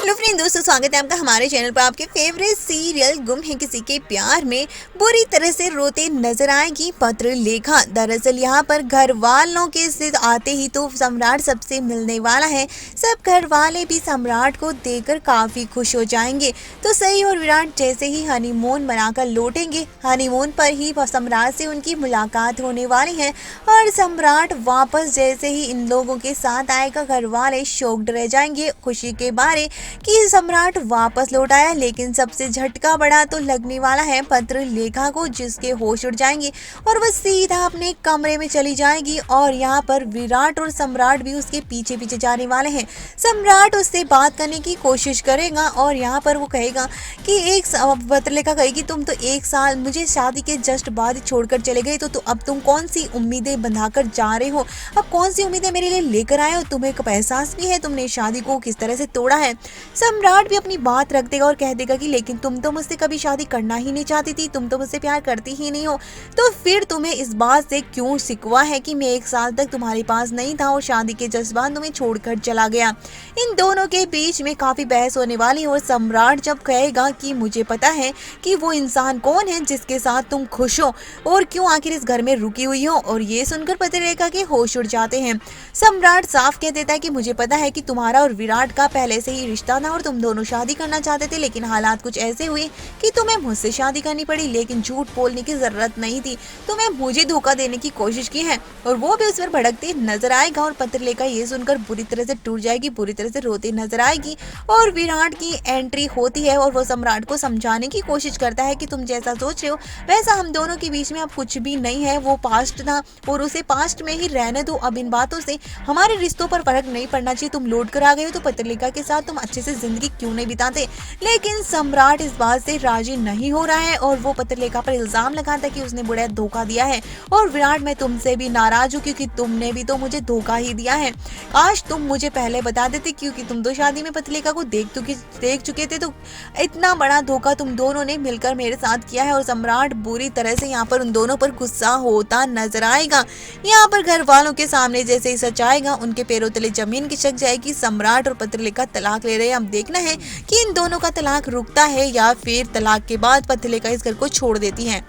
Hello friend दोस्तों, स्वागत है आपका हमारे चैनल पर। आपके फेवरेट सीरियल गुम है किसी के प्यार में बुरी तरह से रोते नजर आएगी पत्र लेखा। दरअसल यहाँ पर घर वालों के से आते ही तो सम्राट सबसे मिलने वाला है। सब घर वाले भी सम्राट को देखकर काफी खुश हो जाएंगे। तो सही और विराट जैसे ही हनीमून मनाकर लौटेंगे, हनीमून पर ही सम्राट से उनकी मुलाकात होने वाली है। और सम्राट वापस जैसे ही इन लोगों के साथ आएगा, घर वाले शॉक्ड रह जाएंगे खुशी के बारे कि सम्राट वापस लौट आया। लेकिन सबसे झटका बड़ा तो लगने वाला है पत्र लेखा को, जिसके होश उड़ जाएंगे और वह सीधा अपने कमरे में चली जाएगी। और यहाँ पर विराट और सम्राट भी उसके पीछे पीछे जाने वाले हैं। सम्राट उससे बात करने की कोशिश करेगा और यहाँ पर वो कहेगा कि पत्र लेखा कहेगी, तुम तो 1 साल मुझे शादी के जस्ट बाद ही छोड़कर चले गए, तो अब तुम कौन सी उम्मीदें बंधाकर जा रहे हो? अब कौन सी उम्मीदें मेरे लिए लेकर आए हो? तुम्हें कब एहसास भी है तुमने शादी को किस तरह से तोड़ा है? सम्राट भी अपनी बात रख देगा और कह देगा कि लेकिन तुम तो मुझसे कभी शादी करना ही नहीं चाहती थी, तुम तो मुझसे प्यार करती ही नहीं हो, तो फिर तुम्हें इस बात से क्यों शिकवा है कि मैं 1 साल तक तुम्हारे पास नहीं था और शादी के जज्बात तुम्हें छोड़कर चला गया? इन दोनों के बीच में काफी बहस होने वाली है। और सम्राट जब कहेगा कि मुझे पता है कि वो इंसान कौन है जिसके साथ तुम खुश हो और क्यों आखिर इस घर में रुकी हुई हो, और ये सुनकर पत्रलेखा के होश उड़ जाते हैं। सम्राट साफ कह देता है कि मुझे पता है कि तुम्हारा और विराट का पहले से ही रिश्ता था और तुम दोनों शादी करना चाहते थे, लेकिन हालात कुछ ऐसे हुए कि तुम्हें मुझसे शादी करनी पड़ी। लेकिन झूठ बोलने की जरूरत नहीं थी, तुम्हें मुझे धोखा देने की कोशिश की है। और वो भी उस पर भड़कते नजर आएगा और पत्रलेखा ये सुनकर बुरी तरह से टूट जाएगी, बुरी तरह से रोती नजर आएगी। और विराट की एंट्री होती है और वो सम्राट को समझाने की कोशिश करता है कि तुम जैसा सोच रहे हो वैसा हम दोनों के बीच में अब कुछ भी नहीं है, वो पास्ट था और उसे पास्ट में ही रहने दो। अब इन बातों से हमारे रिश्तों पर फर्क नहीं पड़ना चाहिए। तुम लौट कर आ गए हो तो पत्रलेखा के साथ तुम अच्छे से जिंदगी क्यों नहीं बिताते? लेकिन सम्राट इस बात से राजी नहीं हो रहा है और वो पत्रलेखा पर इल्जाम लगाता है कि उसने बुरा धोखा दिया है। और विराट, मैं तुमसे भी नाराज हूँ क्योंकि तुमने भी तो मुझे धोखा ही दिया है। काश तुम मुझे पहले बता देते, क्योंकि तुम तो शादी में पत्रलेखा को देख चुके थे। तो इतना बड़ा धोखा तुम दोनों ने मिलकर मेरे साथ किया है। और सम्राट बुरी तरह से यहाँ पर उन दोनों पर गुस्सा होता नजर आएगा। यहाँ पर घर वालों के सामने जैसे ही सच आएगा, उनके पैरों तले जमीन खिसक जाएगी। सम्राट और पत्रलेखा तलाक ले रहे हैं। अब देखना है कि इन दोनों का तलाक रुकता है या फिर तलाक के बाद पत्रलेखा इस घर को छोड़ देती है।